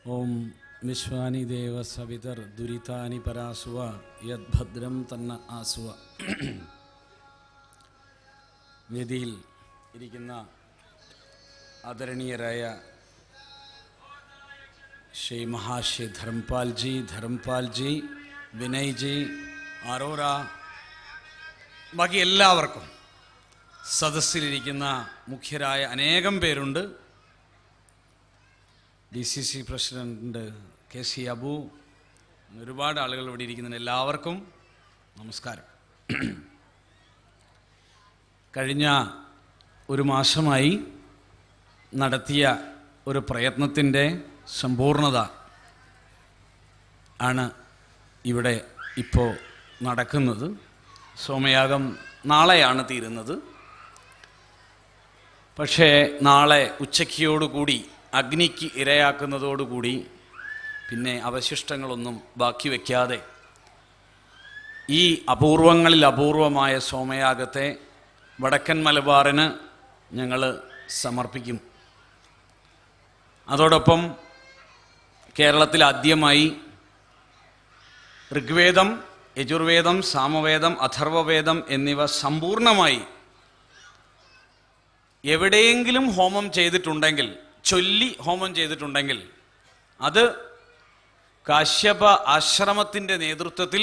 ഓം വിശ്വാനി ദേവ സവിതർ ദുരിതാനി പരാസുവ യദ്ഭദ്രം തന്ന ആസുവ. വേദിയിൽ ഇരിക്കുന്ന ആദരണീയരായ ശ്രീ മഹാശ്രീ ധർമ്മപാൽജി, വിനയ്ജി, അറോറ, ബാക്കി എല്ലാവർക്കും, സദസ്സിലിരിക്കുന്ന മുഖ്യരായ അനേകം പേരുണ്ട്. DCC പ്രസിഡന്റ് KC അബു, ഒരുപാട് ആളുകൾ ഇവിടെ ഇരിക്കുന്നുണ്ട്. എല്ലാവർക്കും നമസ്കാരം. കഴിഞ്ഞ ഒരു മാസമായി നടത്തിയ ഒരു പ്രയത്നത്തിൻ്റെ സമ്പൂർണത ആണ് ഇവിടെ ഇപ്പോൾ നടക്കുന്നത്. സോമയാഗം നാളെയാണ് തീരുന്നത്. പക്ഷേ നാളെ ഉച്ചയ്ക്കോടുകൂടി അഗ്നിക്ക് ഇരയാക്കുന്നതോടുകൂടി പിന്നെ അവശിഷ്ടങ്ങളൊന്നും ബാക്കി വയ്ക്കാതെ ഈ അപൂർവങ്ങളിൽ അപൂർവമായ സോമയാഗത്തെ വടക്കൻ മലബാറിന് ഞങ്ങൾ സമർപ്പിക്കും. അതോടൊപ്പം കേരളത്തിൽ ആദ്യമായി ഋഗ്വേദം, യജുർവേദം, സാമവേദം, അഥർവവേദം എന്നിവ സമ്പൂർണമായി എവിടെയെങ്കിലും ഹോമം ചെയ്തിട്ടുണ്ടെങ്കിൽ, ചൊല്ലി ഹോമം ചെയ്തിട്ടുണ്ടെങ്കിൽ, അത് കാശ്യപ ആശ്രമത്തിൻ്റെ നേതൃത്വത്തിൽ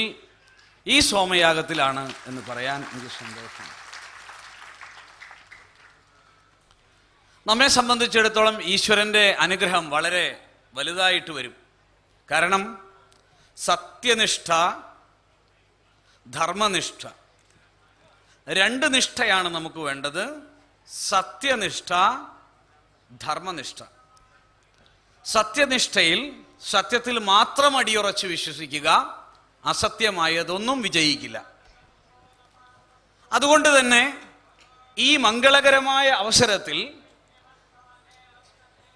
ഈ സോമയാഗത്തിലാണ് എന്ന് പറയാൻ എനിക്ക് സന്തോഷമാണ്. നമ്മെ സംബന്ധിച്ചിടത്തോളം ഈശ്വരൻ്റെ അനുഗ്രഹം വളരെ വലുതായിട്ട് വരും. കാരണം സത്യനിഷ്ഠ, ധർമ്മനിഷ്ഠ, രണ്ട് നിഷ്ഠയാണ് നമുക്ക് വേണ്ടത്. സത്യനിഷ്ഠ, ധർമ്മനിഷ്ഠ. സത്യനിഷ്ഠയിൽ സത്യത്തിൽ മാത്രം അടിയുറച്ച് വിശ്വസിക്കുക, അസത്യമായതൊന്നും വിജയിക്കില്ല. അതുകൊണ്ട് തന്നെ ഈ മംഗളകരമായ അവസരത്തിൽ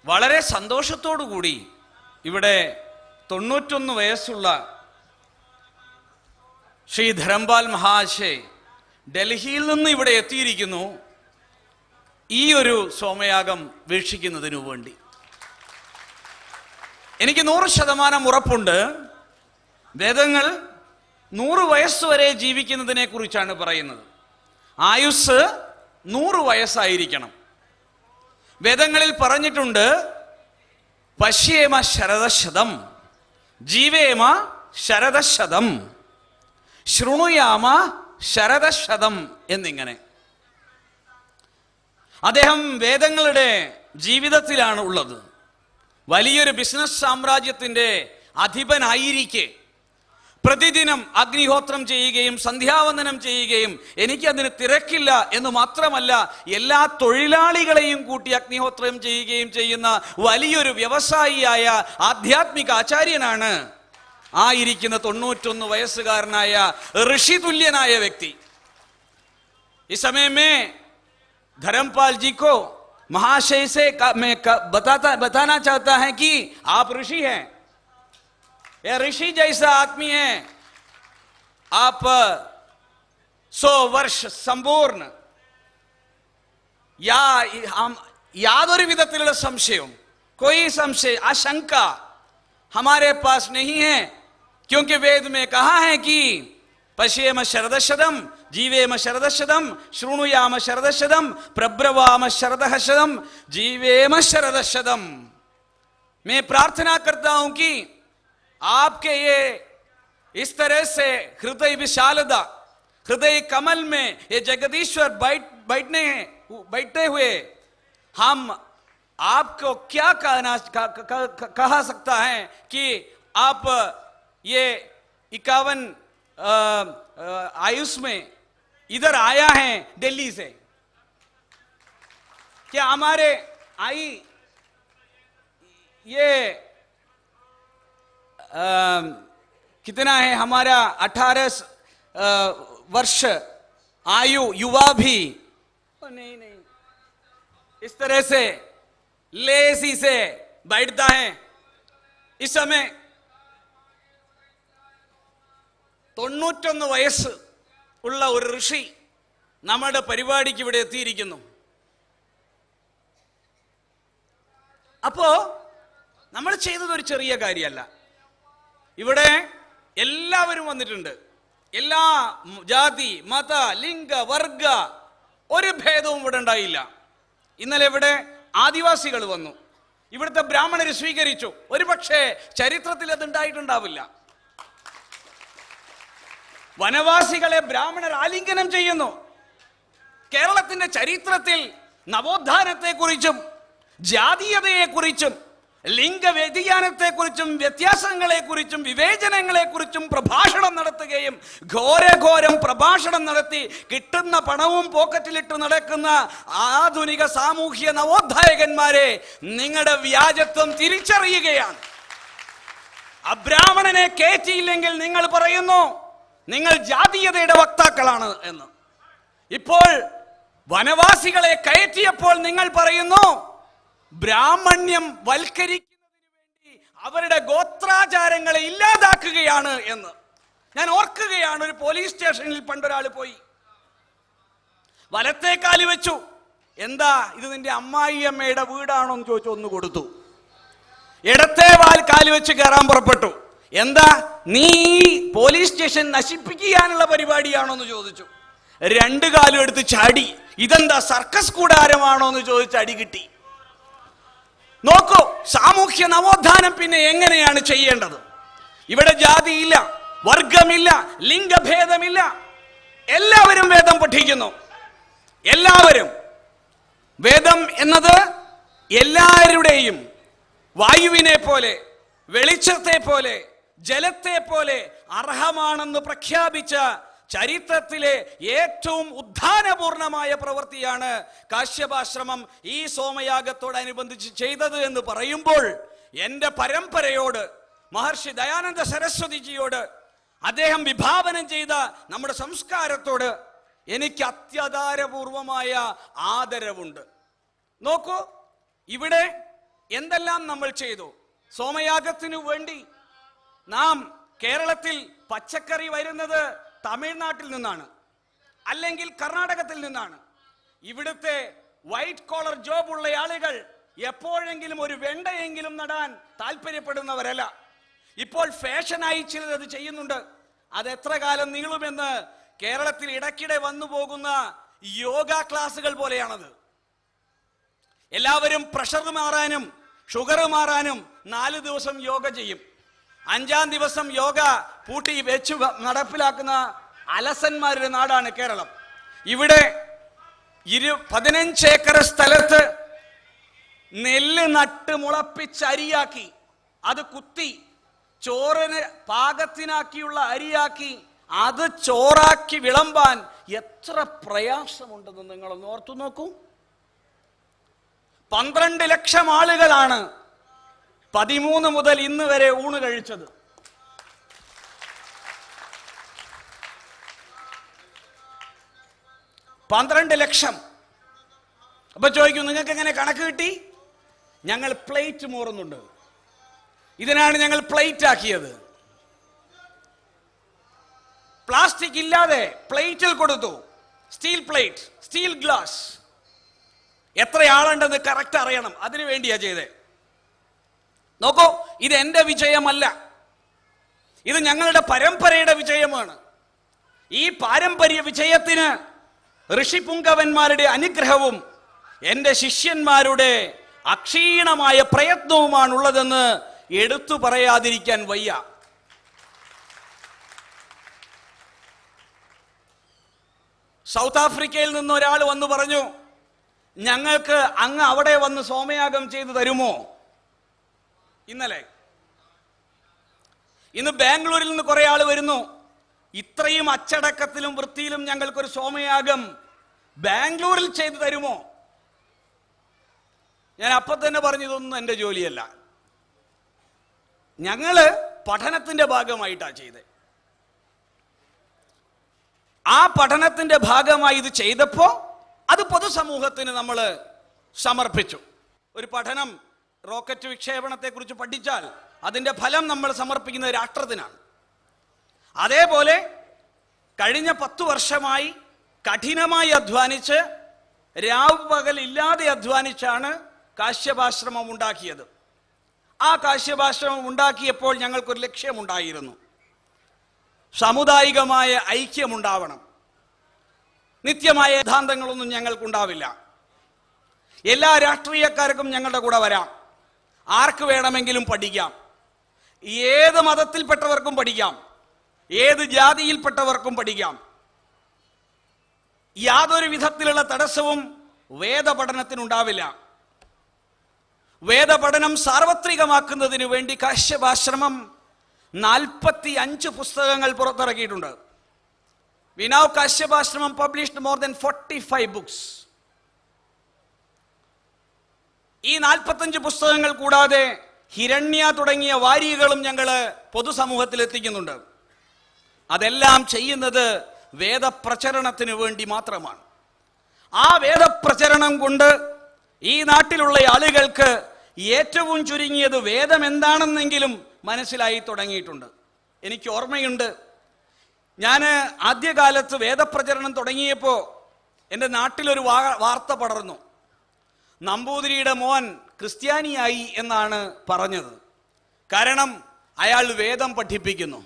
വളരെ സന്തോഷത്തോടു കൂടി ഇവിടെ 91 വയസ്സുള്ള ശ്രീ ധരംപാൽ മഹാശയ് ഡൽഹിയിൽ നിന്ന് ഇവിടെ എത്തിയിരിക്കുന്നു ഈ ഒരു സോമയാഗം വീക്ഷിക്കുന്നതിനു വേണ്ടി. എനിക്ക് 100% ഉറപ്പുണ്ട്, വേദങ്ങൾ 100 വയസ്സുവരെ ജീവിക്കുന്നതിനെ കുറിച്ചാണ് പറയുന്നത്. ആയുസ് 100 വയസ്സായിരിക്കണം. വേദങ്ങളിൽ പറഞ്ഞിട്ടുണ്ട്, പശ്യേമ ശരദശതം, ജീവേമ ശരദശതം, ശൃണുയാമ ശരദശതം എന്നിങ്ങനെ. അദ്ദേഹം വേദങ്ങളുടെ ജീവിതത്തിലാണ് ഉള്ളത്. വലിയൊരു ബിസിനസ് സാമ്രാജ്യത്തിൻ്റെ അധിപനായിരിക്കെ പ്രതിദിനം അഗ്നിഹോത്രം ചെയ്യുകയും സന്ധ്യാവന്ദനം ചെയ്യുകയും, എനിക്കതിന് തിരക്കില്ല എന്ന് മാത്രമല്ല, എല്ലാ തൊഴിലാളികളെയും കൂട്ടി അഗ്നിഹോത്രം ചെയ്യുകയും ചെയ്യുന്ന വലിയൊരു വ്യവസായിയായ ആധ്യാത്മിക ആചാര്യനാണ് ആ ഇരിക്കുന്ന 91 വയസ്സുകാരനായ ഋഷി തുല്യനായ വ്യക്തി. ഈ സമയമേ धर्मपाल जी को महाशय से मैं बताना चाहता है कि आप ऋषि हैं, यह ऋषि जैसा आदमी है. आप 100 वर्ष संपूर्ण യാതൊരു വിധത്തിലുള്ള സംശയവും, कोई संशय आशंका हमारे पास नहीं है, क्योंकि वेद में कहा है कि पश्येम शरदशतम, जीवेम शरदशतम, शृणुयाम शरदशतम, प्रब्रवाम शरदशतम, जीवेम शरदशतम. मैं प्रार्थना करता हूं कि आपके ये इस तरह से हृदय विशालता, हृदय कमल में ये जगदीश्वर बैठे हुए हम आपको क्या कहा सकता है कि आप ये 51 आयुष में इधर आया है दिल्ली से. क्या हमारे आई ये कितना है, हमारा 18 वर्ष आयु युवा भी नहीं इस तरह से लेसी से बैठता है. इस समय 91 വയസ്സ് ഉള്ള ഒരു ഋഷി നമ്മുടെ പരിപാടിക്ക് ഇവിടെ എത്തിയിരിക്കുന്നു. അപ്പോ നമ്മൾ ചെയ്തതൊരു ചെറിയ കാര്യമല്ല. ഇവിടെ എല്ലാവരും വന്നിട്ടുണ്ട്. എല്ലാ ജാതി, മത, ലിംഗ, വർഗ ഒരു ഭേദവും ഇവിടെ ഉണ്ടായില്ല. ഇന്നലെ ഇവിടെ ആദിവാസികൾ വന്നു, ഇവിടുത്തെ ബ്രാഹ്മണര് സ്വീകരിച്ചു. ഒരു പക്ഷേ ചരിത്രത്തിൽ അത് ഉണ്ടായിട്ടുണ്ടാവില്ല. വനവാസികളെ ബ്രാഹ്മണർ ആലിംഗനം ചെയ്യുന്നു. കേരളത്തിന്റെ ചരിത്രത്തിൽ നവോത്ഥാനത്തെക്കുറിച്ചും ജാതീയതയെക്കുറിച്ചും ലിംഗ വ്യതിയാനത്തെക്കുറിച്ചും വ്യത്യാസങ്ങളെക്കുറിച്ചും വിവേചനങ്ങളെക്കുറിച്ചും പ്രഭാഷണം നടത്തുകയും ഘോരഘോരം പ്രഭാഷണം നടത്തി കിട്ടുന്ന പണവും പോക്കറ്റിലിട്ട് നടക്കുന്ന ആധുനിക സാമൂഹ്യ നവോത്ഥായകന്മാരെ നിങ്ങളുടെ വ്യാജത്വം തിരിച്ചറിയുകയാണ്. അബ്രാഹ്മണനെ കയറ്റിയില്ലെങ്കിൽ നിങ്ങൾ പറയുന്നു നിങ്ങൾ ജാതീയതയുടെ വക്താക്കളാണ് എന്ന്. ഇപ്പോൾ വനവാസികളെ കയറ്റിയപ്പോൾ നിങ്ങൾ പറയുന്നു ബ്രാഹ്മണ്യം വൽക്കരിക്കുന്നതിന് വേണ്ടി അവരുടെ ഗോത്രാചാരങ്ങളെ ഇല്ലാതാക്കുകയാണ് എന്ന്. ഞാൻ ഓർക്കുകയാണ്, ഒരു പോലീസ് സ്റ്റേഷനിൽ പണ്ടൊരാൾ പോയി വലത്തേക്കാല് വെച്ചു. എന്താ ഇത്, നിന്റെ അമ്മായിയമ്മയുടെ വീടാണോ എന്ന് ചോദിച്ചു, ഒന്ന് കൊടുത്തു. ഇടത്തെ കാല് വെച്ച് കയറാൻ പുറപ്പെട്ടു. എന്താ, നീ പോലീസ് സ്റ്റേഷൻ നശിപ്പിക്കാനുള്ള പരിപാടിയാണോ എന്ന് ചോദിച്ചു. രണ്ട് കാലും എടുത്ത് ചാടി. ഇതെന്താ സർക്കസ് കൂടാരമാണോ എന്ന് ചോദിച്ച് അടി കിട്ടി. നോക്കൂ, സാമൂഹ്യ നവോത്ഥാനം പിന്നെ എങ്ങനെയാണ് ചെയ്യേണ്ടത്? ഇവിടെ ജാതിയില്ല, വർഗമില്ല, ലിംഗഭേദമില്ല. എല്ലാവരും വേദം പഠിക്കുന്നു. എല്ലാവരും വേദം എന്നത് എല്ലാവരുടെയും വായുവിനെ പോലെ, വെളിച്ചത്തെ പോലെ, ജലത്തെ പോലെ അർഹമാണെന്ന് പ്രഖ്യാപിച്ച ചരിത്രത്തിലെ ഏറ്റവും ഉദ്ധാനപൂർണമായ പ്രവൃത്തിയാണ് കാശ്യപാശ്രമം ഈ സോമയാഗത്തോടനുബന്ധിച്ച് ചെയ്തത് എന്ന് പറയുമ്പോൾ എൻ്റെ പരമ്പരയോട്, മഹർഷി ദയാനന്ദ സരസ്വതിജിയോട്, അദ്ദേഹം വിഭാവനം ചെയ്ത നമ്മുടെ സംസ്കാരത്തോട് എനിക്ക് അത്യധാരപൂർവമായ ആദരവുണ്ട്. നോക്കൂ, ഇവിടെ എന്തെല്ലാം നമ്മൾ ചെയ്തു. സോമയാഗത്തിനു വേണ്ടി നാം കേരളത്തിൽ പച്ചക്കറി വരുന്നത് തമിഴ്നാട്ടിൽ നിന്നാണ്, അല്ലെങ്കിൽ കർണാടകത്തിൽ നിന്നാണ്. ഇവിടുത്തെ വൈറ്റ് കോളർ ജോബ് ഉള്ള ആളുകൾ എപ്പോഴെങ്കിലും ഒരു വെണ്ടയെങ്കിലും നടാൻ താല്പര്യപ്പെടുന്നവരല്ല. ഇപ്പോൾ ഫാഷനായി ചിലർ അത് ചെയ്യുന്നുണ്ട്. അത് എത്ര കാലം നീളുമെന്ന് കേരളത്തിൽ ഇടയ്ക്കിടെ വന്നു പോകുന്ന യോഗ ക്ലാസുകൾ പോലെയാണത്. എല്ലാവരും പ്രഷർ മാറാനും ഷുഗർ മാറാനും 4 ദിവസം യോഗ ചെയ്യും. 5-ാം ദിവസം യോഗ പൂട്ടി വെച്ച് നടപ്പിലാക്കുന്ന അലസന്മാരുടെ നാടാണ് കേരളം. ഇവിടെ 15 ഏക്കർ സ്ഥലത്ത് നെല്ല് നട്ട് മുളപ്പിച്ച് അരിയാക്കി, അത് കുത്തി ചോറിന് പാകത്തിനാക്കിയുള്ള അരിയാക്കി അത് ചോറാക്കി വിളമ്പാൻ എത്ര പ്രയാസമുണ്ടെന്ന് നിങ്ങളൊന്ന് ഓർത്തു നോക്കൂ. 12 ലക്ഷം ആളുകളാണ് 13 മുതൽ ഇന്ന് വരെ ഊണ് കഴിച്ചത്. പന്ത്രണ്ട് ലക്ഷം. അപ്പൊ ചോദിക്കും, നിങ്ങൾക്ക് എങ്ങനെ കണക്ക് കിട്ടി? ഞങ്ങൾ പ്ലേറ്റ് മോറുന്നുണ്ട്. ഇതിനാണ് ഞങ്ങൾ പ്ലേറ്റ് ആക്കിയത്. പ്ലാസ്റ്റിക് ഇല്ലാതെ പ്ലേറ്റിൽ കൊടുത്തു. Steel plate, steel glass. എത്ര ആളുണ്ടെന്ന് കറക്റ്റ് അറിയണം, അതിനു വേണ്ടിയാ ചെയ്തേ. നോക്കൂ, ഇത് എൻ്റെ വിജയമല്ല, ഇത് ഞങ്ങളുടെ പരമ്പരയുടെ വിജയമാണ്. ഈ പാരമ്പര്യ വിജയത്തിന് ഋഷിപുങ്കവന്മാരുടെ അനുഗ്രഹവും എൻ്റെ ശിഷ്യന്മാരുടെ അക്ഷീണമായ പ്രയത്നവുമാണുള്ളതെന്ന് എടുത്തു പറയാതിരിക്കാൻ വയ്യ. സൗത്ത് ആഫ്രിക്കയിൽ നിന്ന് ഒരാൾ വന്നു പറഞ്ഞു, ഞങ്ങൾക്ക് അങ്ങ് അവിടെ വന്ന് സോമയാഗം ചെയ്തു തരുമോ? ഇന്ന് ബാംഗ്ലൂരിൽ നിന്ന് കുറെ ആൾ വരുന്നു. ഇത്രയും അച്ചടക്കത്തിലും വൃത്തിയിലും ഞങ്ങൾക്കൊരു സോമയാഗം ബാംഗ്ലൂരിൽ ചെയ്തു തരുമോ? ഞാൻ അപ്പൊ തന്നെ പറഞ്ഞു, ഇതൊന്നും എൻ്റെ ജോലിയല്ല, ഞങ്ങള് പഠനത്തിന്റെ ഭാഗമായിട്ടാണ് ചെയ്തത്. ആ പഠനത്തിന്റെ ഭാഗമായി ഇത് ചെയ്തപ്പോ അത് പൊതുസമൂഹത്തിന് നമ്മൾ സമർപ്പിച്ചു. ഒരു പഠനം റോക്കറ്റ് വിക്ഷേപണത്തെ കുറിച്ച് പഠിച്ചാൽ അതിന്റെ ഫലം നമ്മൾ സമർപ്പിക്കുന്നത് രാഷ്ട്രത്തിനാണ്. അതേപോലെ കഴിഞ്ഞ 10 വർഷമായി കഠിനമായി അധ്വാനിച്ച്, രാവ് പകൽ ഇല്ലാതെ അധ്വാനിച്ചാണ് കാശ്യപാശ്രമം ഉണ്ടാക്കിയത്. ആ കാശ്യപാശ്രമം ഉണ്ടാക്കിയപ്പോൾ ഞങ്ങൾക്കൊരു ലക്ഷ്യമുണ്ടായിരുന്നു. സാമുദായികമായ ഐക്യമുണ്ടാവണം. നിത്യമായ സിദ്ധാന്തങ്ങളൊന്നും ഞങ്ങൾക്കുണ്ടാവില്ല. എല്ലാ രാഷ്ട്രീയക്കാർക്കും ഞങ്ങളുടെ കൂടെ വരാം. ആർക്ക് വേണമെങ്കിലും പഠിക്കാം. ഏത് മതത്തിൽപ്പെട്ടവർക്കും പഠിക്കാം. ഏത് ജാതിയിൽപ്പെട്ടവർക്കും പഠിക്കാം. യാതൊരു വിധത്തിലുള്ള തടസ്സവും വേദപഠനത്തിനുണ്ടാവില്ല. വേദപഠനം സാർവത്രികമാക്കുന്നതിന് വേണ്ടി കാശ്യപാശ്രമം 45 പുസ്തകങ്ങൾ പുറത്തിറക്കിയിട്ടുണ്ട്. We now Kashyapashramam published more than 45 books. ഈ 45 പുസ്തകങ്ങൾ കൂടാതെ ഹിരണ്യ തുടങ്ങിയ വാരികകളും ഞങ്ങൾ പൊതുസമൂഹത്തിൽ എത്തിക്കുന്നുണ്ട്. അതെല്ലാം ചെയ്യുന്നത് വേദപ്രചരണത്തിന് വേണ്ടി മാത്രമാണ്. ആ വേദപ്രചരണം കൊണ്ട് ഈ നാട്ടിലുള്ള ആളുകൾക്ക് ഏറ്റവും ചുരുങ്ങിയത് വേദം എന്താണെന്നെങ്കിലും മനസ്സിലായി തുടങ്ങിയിട്ടുണ്ട്. എനിക്ക് ഓർമ്മയുണ്ട്, ഞാൻ ആദ്യകാലത്ത് വേദപ്രചരണം തുടങ്ങിയപ്പോൾ എൻ്റെ നാട്ടിലൊരു വാർത്ത പടർന്നു. നമ്പൂതിരിയുടെ മോൻ ക്രിസ്ത്യാനിയായി എന്നാണ് പറഞ്ഞത്. കാരണം അയാൾ വേദം പഠിപ്പിക്കുന്നു.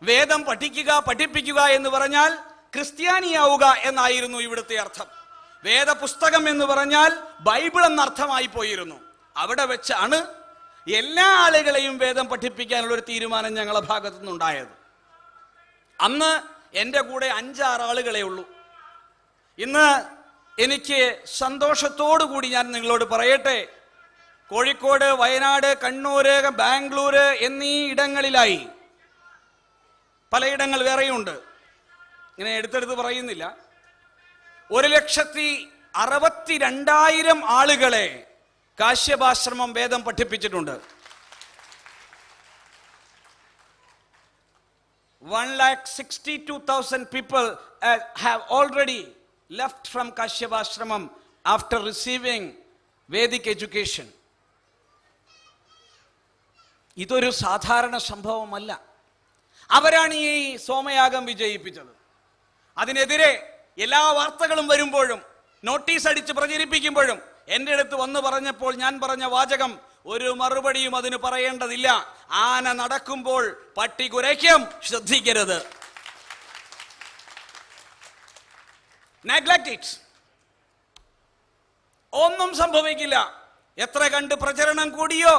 വേദം പഠിപ്പിക്കുക എന്ന് പറഞ്ഞാൽ ക്രിസ്ത്യാനിയാവുക എന്നായിരുന്നു ഇവിടുത്തെ അർത്ഥം. വേദപുസ്തകം എന്ന് പറഞ്ഞാൽ ബൈബിൾ എന്നർത്ഥമായി പോയിരുന്നു. അവിടെ വെച്ചാണ് എല്ലാ ആളുകളെയും വേദം പഠിപ്പിക്കാനുള്ള ഒരു തീരുമാനം ഞങ്ങളുടെ ഭാഗത്തു നിന്നുണ്ടായത്. അന്ന് എൻ്റെ കൂടെ 5-6 ആളുകളെ ഉള്ളൂ. ഇന്ന് എനിക്ക് സന്തോഷത്തോടു കൂടി ഞാൻ നിങ്ങളോട് പറയട്ടെ, കോഴിക്കോട്, വയനാട്, കണ്ണൂർ, ബാംഗ്ലൂർ എന്നീ ഇടങ്ങളിലായി, പലയിടങ്ങൾ വേറെയുണ്ട്, ഇങ്ങനെ എടുത്തെടുത്ത് പറയുന്നില്ല, 1,62,000 ആളുകളെ കാശ്യപാശ്രമം വേദം പഠിപ്പിച്ചിട്ടുണ്ട്. 1,62,000 people have already left from Kashyapashramam after receiving Vedic education. ഇതൊരു സാധാരണ സംഭവമല്ല. അവരാണ് ഈ സോമയാഗം വിജയിപ്പിച്ചത്. അതിനെതിരെ എല്ലാ വാർത്തകളും വരുമ്പോഴും നോട്ടീസ് അടിച്ച് പ്രചരിപ്പിക്കുമ്പോഴും എൻ്റെ അടുത്ത് വന്ന് പറഞ്ഞപ്പോൾ ഞാൻ പറഞ്ഞ വാചകം, ഒരു മറുപടിയും അതിന് പറയേണ്ടതില്ല. ആന നടക്കുമ്പോൾ പട്ടി കുരയ്ക്കും, ശ്രദ്ധിക്കരുത്. Neglect it. ഒന്നും സംഭവിക്കില്ല. എത്ര കണ്ട് പ്രചരണം കൂടിയോ,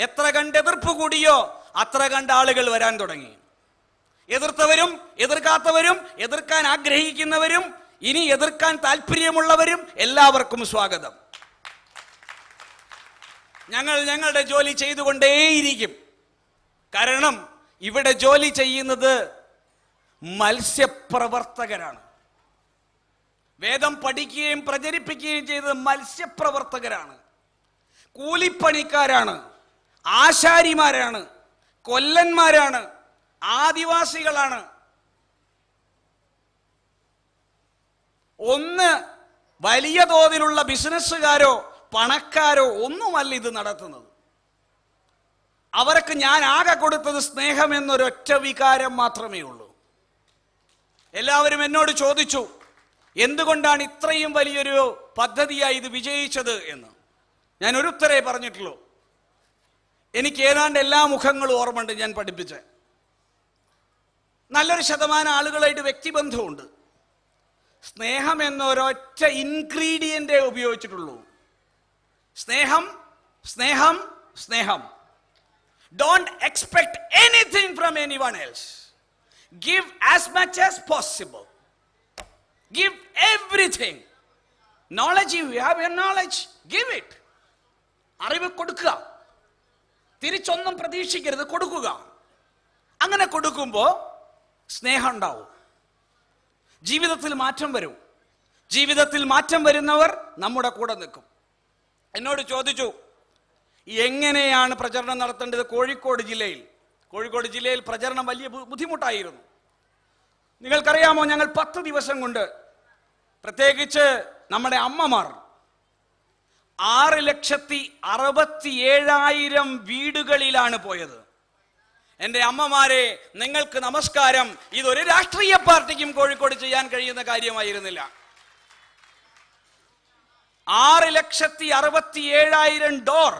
എത്ര കണ്ട് എതിർപ്പ് കൂടിയോ, അത്ര കണ്ട് ആളുകൾ വരാൻ തുടങ്ങി. എതിർത്തവരും എതിർക്കാത്തവരും, എതിർക്കാൻ ആഗ്രഹിക്കുന്നവരും ഇനി എതിർക്കാൻ താല്പര്യമുള്ളവരും എല്ലാവർക്കും സ്വാഗതം. ഞങ്ങളുടെ ജോലി ചെയ്തുകൊണ്ടേയിരിക്കും. കാരണം ഇവിടെ ജോലി ചെയ്യുന്നത് മത്സ്യപ്രവർത്തകരാണ്. വേദം പഠിക്കുകയും പ്രചരിപ്പിക്കുകയും ചെയ്തത് മത്സ്യപ്രവർത്തകരാണ്, കൂലിപ്പണിക്കാരാണ്, ആശാരിമാരാണ്, കൊല്ലന്മാരാണ്, ആദിവാസികളാണ്. ഒന്ന് വലിയ തോതിലുള്ള ബിസിനസ്സുകാരോ പണക്കാരോ ഒന്നുമല്ല ഇത് നടത്തുന്നത്. അവർക്ക് ഞാൻ ആകെ കൊടുത്തത് സ്നേഹം എന്നൊരൊറ്റ വികാരം മാത്രമേ ഉള്ളൂ. എല്ലാവരും എന്നോട് ചോദിച്ചു, എന്തുകൊണ്ടാണ് ഇത്രയും വലിയൊരു പദ്ധതിയായി ഇത് വിജയിച്ചത് എന്ന്. ഞാൻ ഒരു ഉത്തരേ പറഞ്ഞിട്ടുള്ളൂ. എനിക്ക് ഏതാണ്ട് എല്ലാ മുഖങ്ങളും ഓർമ്മയുണ്ട്. ഞാൻ പഠിപ്പിച്ച നല്ലൊരു ശതമാനം ആളുകളായിട്ട് വ്യക്തിബന്ധമുണ്ട്. സ്നേഹം എന്നൊരൊറ്റ ഇൻഗ്രീഡിയൻ്റേ ഉപയോഗിച്ചിട്ടുള്ളൂ. സ്നേഹം, സ്നേഹം, സ്നേഹം. Don't expect anything from anyone else. Give as much as possible. Give everything. Knowledge, you have your knowledge, give it. അറിവ് കൊടുക്കുക, തിരിച്ചൊന്നും പ്രതീക്ഷിക്കരുത്, കൊടുക്കുക. അങ്ങനെ കൊടുക്കുമ്പോൾ സ്നേഹം ഉണ്ടാവും. ജീവിതത്തിൽ മാറ്റം വരും. ജീവിതത്തിൽ മാറ്റം വരുന്നവർ നമ്മുടെ കൂടെ നിൽക്കും. എന്നോട് ചോദിച്ചു, എങ്ങനെയാണ് പ്രചരണം നടത്തേണ്ടത്? കോഴിക്കോട് ജില്ലയിൽ പ്രചരണം വലിയ ബുദ്ധിമുട്ടായിരുന്നു. നിങ്ങൾക്കറിയാമോ, ഞങ്ങൾ 10 ദിവസം കൊണ്ട്, പ്രത്യേകിച്ച് നമ്മുടെ അമ്മമാർ 6,67,000 വീടുകളിലാണ് പോയത്. എൻ്റെ അമ്മമാരെ, നിങ്ങൾക്ക് നമസ്കാരം. ഇതൊരു രാഷ്ട്രീയ പാർട്ടിക്കും കോഴിക്കോട് ചെയ്യാൻ കഴിയുന്ന കാര്യമായിരുന്നില്ല. 6,67,000 ഡോർ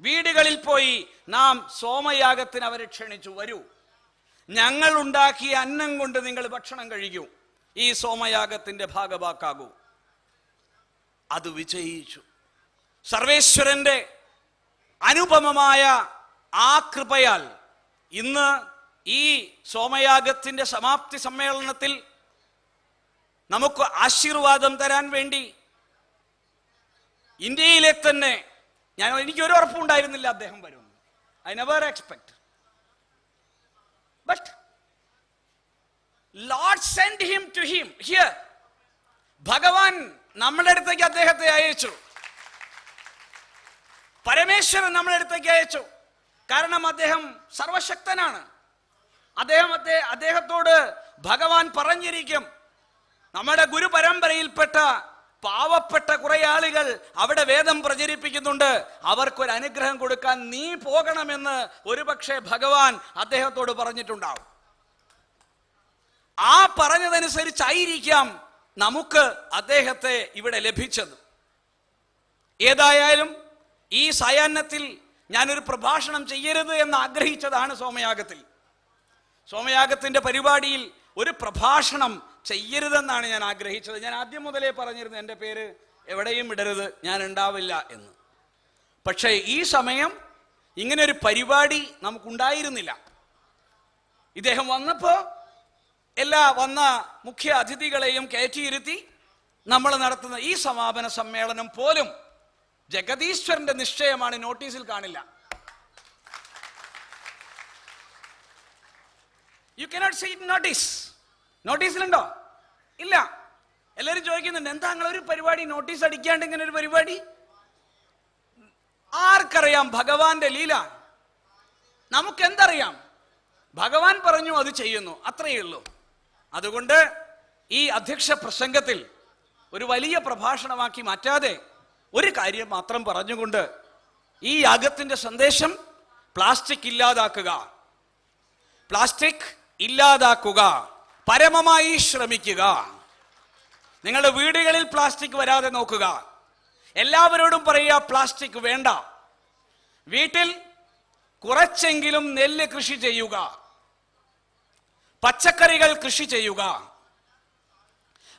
വീടുകളിൽ പോയി നാം സോമയാഗത്തിന് അവരെ ക്ഷണിച്ചു. വരൂ, ഞങ്ങൾ ഉണ്ടാക്കിയ അന്നം കൊണ്ട് നിങ്ങൾ ഭക്ഷണം കഴിക്കൂ, ഈ സോമയാഗത്തിന്റെ ഭാഗവാക്കാകൂ. അത് വിജയിച്ചു. സർവേശ്വരന്റെ അനുപമമായ ആ കൃപയാൽ ഇന്ന് ഈ സോമയാഗത്തിന്റെ സമാപ്തി സമ്മേളനത്തിൽ നമുക്ക് ആശീർവാദം തരാൻ വേണ്ടി ഇന്ത്യയിലെ തന്നെ, എനിക്കൊരു ഉറപ്പുണ്ടായിരുന്നില്ല അദ്ദേഹം വരും. I never expect, but lord send him to him here. ഭഗവാൻ നമ്മുടെ അടുത്തേക്ക് അദ്ദേഹത്തെ അയച്ചു. പരമേശ്വരൻ നമ്മുടെ അടുത്തേക്ക് അയച്ചു. കാരണം അദ്ദേഹം സർവശക്തനാണ്. അദ്ദേഹത്തോട് ഭഗവാൻ പറഞ്ഞിരിക്കും, നമ്മുടെ ഗുരുപരമ്പരയിൽപ്പെട്ട പാവപ്പെട്ട കുറെ ആളുകൾ അവിടെ വേദം പ്രചരിപ്പിക്കുന്നുണ്ട്, അവർക്കൊരു അനുഗ്രഹം കൊടുക്കാൻ നീ പോകണമെന്ന് ഒരുപക്ഷെ ഭഗവാൻ അദ്ദേഹത്തോട് പറഞ്ഞിട്ടുണ്ടാവും. ആ പറഞ്ഞതനുസരിച്ചായിരിക്കാം നമുക്ക് അദ്ദേഹത്തെ ഇവിടെ ലഭിച്ചത്. ഏതായാലും ഈ സായാഹ്നത്തിൽ ഞാനൊരു പ്രഭാഷണം ചെയ്യരുത് എന്ന് ആഗ്രഹിച്ചതാണ് സോമയാഗത്തിൽ. സോമയാഗത്തിന്റെ പരിപാടിയിൽ ഒരു പ്രഭാഷണം ചെയ്യരുതെന്നാണ് ഞാൻ ആഗ്രഹിച്ചത്. ഞാൻ ആദ്യം മുതലേ പറഞ്ഞിരുന്നു എൻ്റെ പേര് എവിടെയും ഇടരുത്, ഞാൻ ഉണ്ടാവില്ല എന്ന്. പക്ഷേ ഈ സമയം ഇങ്ങനെ ഒരു പരിപാടി നമുക്കുണ്ടായിരുന്നില്ല. ഇദ്ദേഹം വന്നപ്പോൾ വന്ന മുഖ്യ അതിഥികളെയും കയറ്റിയിരുത്തി നമ്മൾ നടത്തുന്ന ഈ സമാപന സമ്മേളനം പോലും ജഗദീശ്വരന്റെ നിശ്ചയമാണ്, നോട്ടീസിൽ കാണില്ല. You cannot see it notice. നോട്ടീസിലുണ്ടോ? ഇല്ല. എല്ലാവരും ചോദിക്കുന്നുണ്ട്, എന്താ ഒരു പരിപാടി നോട്ടീസ് അടിക്കാണ്ട് ഇങ്ങനെ ഒരു പരിപാടി? ആർക്കറിയാം ഭഗവാന്റെ ലീല? നമുക്കെന്തറിയാം? ഭഗവാൻ പറഞ്ഞു, അത് ചെയ്യുന്നു, അത്രയേ ഉള്ളൂ. അതുകൊണ്ട് ഈ അധ്യക്ഷ പ്രസംഗത്തിൽ ഒരു വലിയ പ്രഭാഷണമാക്കി മാറ്റാതെ ഒരു കാര്യം മാത്രം പറഞ്ഞുകൊണ്ട് ഈ യാഗത്തിന്റെ സന്ദേശം പ്ലാസ്റ്റിക് ഇല്ലാതാക്കുക, പ്ലാസ്റ്റിക് ഇല്ലാതാക്കുക, പരമമായി ശ്രമിക്കുക. നിങ്ങളുടെ വീടുകളിൽ പ്ലാസ്റ്റിക് വരാതെ നോക്കുക. എല്ലാവരോടും പറയുക, പ്ലാസ്റ്റിക് വേണ്ട. വീട്ടിൽ കുറച്ചെങ്കിലും നെല്ല് കൃഷി ചെയ്യുക, പച്ചക്കറികൾ കൃഷി ചെയ്യുക.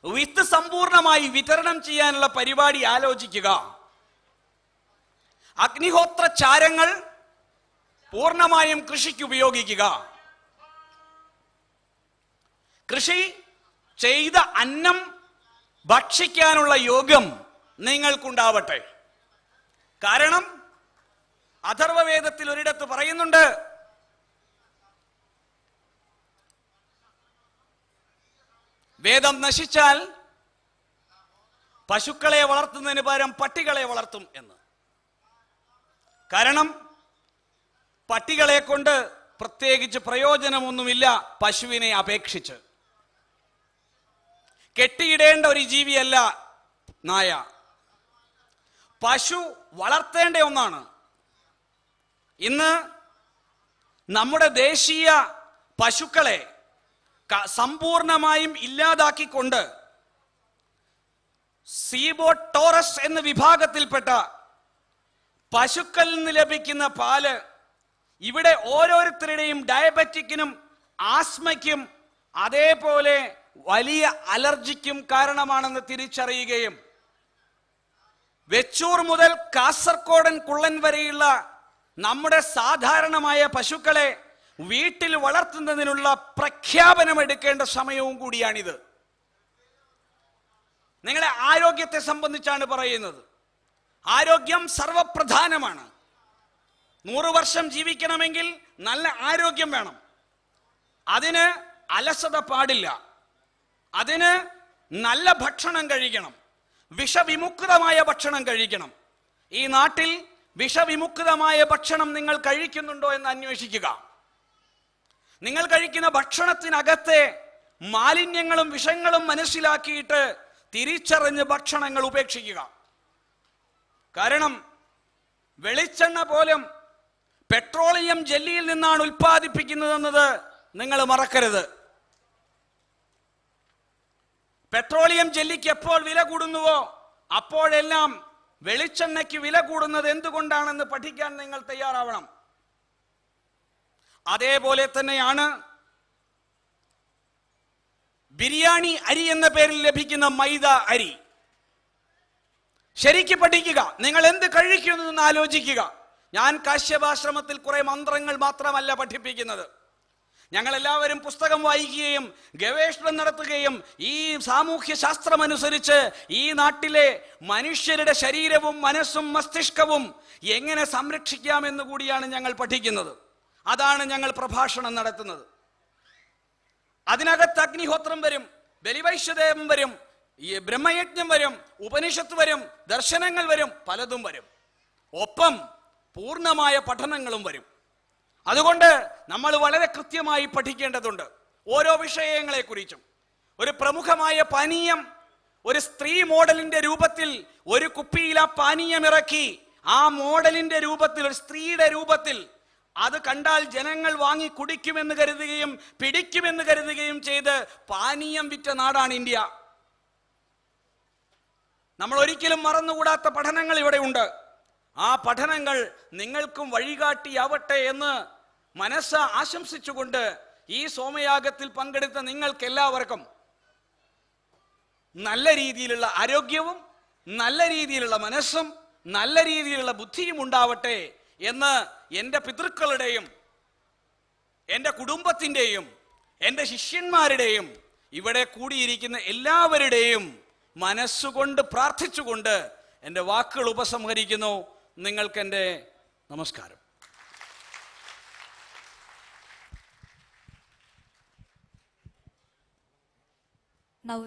വിത്ത് സമ്പൂർണമായി വിതരണം ചെയ്യാനുള്ള പരിപാടി ആലോചിക്കുക. അഗ്നിഹോത്ര ചാരങ്ങൾ പൂർണ്ണമായും കൃഷിക്ക് ഉപയോഗിക്കുക. കൃഷി ചെയ്ത അന്നം ഭക്ഷിക്കാനുള്ള യോഗം നിങ്ങൾക്കുണ്ടാവട്ടെ. കാരണം അഥർവവേദത്തിൽ ഒരിടത്ത് പറയുന്നുണ്ട്, വേദം നശിച്ചാൽ പശുക്കളെ വളർത്തുന്നതിന് പകരം പട്ടികളെ വളർത്തും എന്ന്. കാരണം പട്ടികളെ കൊണ്ട് പ്രത്യേകിച്ച് പ്രയോജനമൊന്നുമില്ല പശുവിനെ അപേക്ഷിച്ച്. കെട്ടിയിടേണ്ട ഒരു ജീവിയല്ല നായ. പശു വളർത്തേണ്ട ഒന്നാണ്. ഇന്ന് നമ്മുടെ ദേശീയ പശുക്കളെ സമ്പൂർണമായും ഇല്ലാതാക്കിക്കൊണ്ട് സീബോടോറസ് എന്ന വിഭാഗത്തിൽപ്പെട്ട പശുക്കളിൽ നിന്ന് ലഭിക്കുന്ന പാല് ഇവിടെ ഓരോരുത്തരുടെയും ഡയബറ്റിക്കിനും ആസ്മയ്ക്കും അതേപോലെ വലിയ അലർജിക്കും കാരണമാണെന്ന് തിരിച്ചറിയുകയും വെച്ചൂർ മുതൽ കാസർഗോഡൻ കുള്ളൻ വരെയുള്ള നമ്മുടെ സാധാരണമായ പശുക്കളെ വീട്ടിൽ വളർത്തുന്നതിനുള്ള പ്രഖ്യാപനം എടുക്കേണ്ട സമയവും കൂടിയാണിത്. നിങ്ങളെ ആരോഗ്യത്തെ സംബന്ധിച്ചാണ് പറയുന്നത്. ആരോഗ്യം സർവപ്രധാനമാണ്. 100 വർഷം ജീവിക്കണമെങ്കിൽ നല്ല ആരോഗ്യം വേണം. അതിന് അലസത പാടില്ല. അതിന് നല്ല ഭക്ഷണം കഴിക്കണം. വിഷവിമുക്തമായ ഭക്ഷണം കഴിക്കണം. ഈ നാട്ടിൽ വിഷവിമുക്തമായ ഭക്ഷണം നിങ്ങൾ കഴിക്കുന്നുണ്ടോ എന്ന് അന്വേഷിക്കുക. നിങ്ങൾ കഴിക്കുന്ന ഭക്ഷണത്തിനകത്തെ മാലിന്യങ്ങളും വിഷങ്ങളും മനസ്സിലാക്കിയിട്ട് തിരിച്ചറിഞ്ഞ് ഭക്ഷണങ്ങൾ ഉപേക്ഷിക്കുക. കാരണം വെളിച്ചെണ്ണ പോലും പെട്രോളിയം ജെല്ലിയിൽ നിന്നാണ് ഉൽപ്പാദിപ്പിക്കുന്നതെന്നത് നിങ്ങൾ മറക്കരുത്. പെട്രോളിയം ജെല്ലിക്ക് എപ്പോൾ വില കൂടുന്നുവോ അപ്പോഴെല്ലാം വെളിച്ചെണ്ണയ്ക്ക് വില കൂടുന്നത് എന്തുകൊണ്ടാണെന്ന് പഠിക്കാൻ നിങ്ങൾ തയ്യാറാവണം. അതേപോലെ തന്നെയാണ് ബിരിയാണി അരി എന്ന പേരിൽ ലഭിക്കുന്ന മൈദ അരി. ശരിക്ക് പഠിക്കുക. നിങ്ങൾ എന്ത് കഴിക്കുന്നു എന്ന് ആലോചിക്കുക. ഞാൻ കാശ്യപാശ്രമത്തിൽ കുറെ മന്ത്രങ്ങൾ മാത്രമല്ല പഠിപ്പിക്കുന്നത്. ഞങ്ങൾ എല്ലാവരും പുസ്തകം വായിക്കുകയും ഗവേഷണം നടത്തുകയും ഈ സാമൂഹ്യ ശാസ്ത്രമനുസരിച്ച് ഈ നാട്ടിലെ മനുഷ്യരുടെ ശരീരവും മനസ്സും മസ്തിഷ്കവും എങ്ങനെ സംരക്ഷിക്കാമെന്ന് കൂടിയാണ് ഞങ്ങൾ പഠിക്കുന്നത്. അതാണ് ഞങ്ങൾ പ്രഭാഷണം നടത്തുന്നത്. അതിനകത്ത് അഗ്നിഹോത്രം വരും, ബലിവൈശ്യദേവം വരും, ഈ ബ്രഹ്മയജ്ഞം വരും, ഉപനിഷത്ത് വരും, ദർശനങ്ങൾ വരും, പലതും വരും. ഒപ്പം പൂർണ്ണമായ പഠനങ്ങളും വരും. അതുകൊണ്ട് നമ്മൾ വളരെ കൃത്യമായി പഠിക്കേണ്ടതുണ്ട് ഓരോ വിഷയങ്ങളെ കുറിച്ചും. ഒരു പ്രമുഖമായ പാനീയം ഒരു സ്ത്രീ മോഡലിന്റെ രൂപത്തിൽ ഒരു കുപ്പിയിൽ ആ പാനീയം ഇറക്കി, ആ മോഡലിന്റെ രൂപത്തിൽ, ഒരു സ്ത്രീയുടെ രൂപത്തിൽ അത് കണ്ടാൽ ജനങ്ങൾ വാങ്ങി കുടിക്കുമെന്ന് കരുതുകയും പിടിക്കുമെന്ന് കരുതുകയും ചെയ്ത് പാനീയം വിറ്റ നാടാണ് ഇന്ത്യ. നമ്മൾ ഒരിക്കലും മറന്നുകൂടാത്ത പഠനങ്ങൾ ഇവിടെ ഉണ്ട്. ആ പഠനങ്ങൾ നിങ്ങൾക്കും വഴികാട്ടിയാവട്ടെ എന്ന് മനസ്സ് ആശംസിച്ചുകൊണ്ട് ഈ സോമയാഗത്തിൽ പങ്കെടുത്ത നിങ്ങൾക്ക് എല്ലാവർക്കും നല്ല രീതിയിലുള്ള ആരോഗ്യവും നല്ല രീതിയിലുള്ള മനസ്സും നല്ല രീതിയിലുള്ള ബുദ്ധിയും ഉണ്ടാവട്ടെ എന്ന് എൻ്റെ പിതൃക്കളുടെയും എൻ്റെ കുടുംബത്തിൻ്റെയും എൻ്റെ ശിഷ്യന്മാരുടെയും ഇവിടെ കൂടിയിരിക്കുന്ന എല്ലാവരുടെയും മനസ്സുകൊണ്ട് പ്രാർത്ഥിച്ചുകൊണ്ട് എൻ്റെ വാക്കുകൾ ഉപസംഹരിക്കുന്നു. നിങ്ങൾക്കെൻ്റെ നമസ്കാരം. Now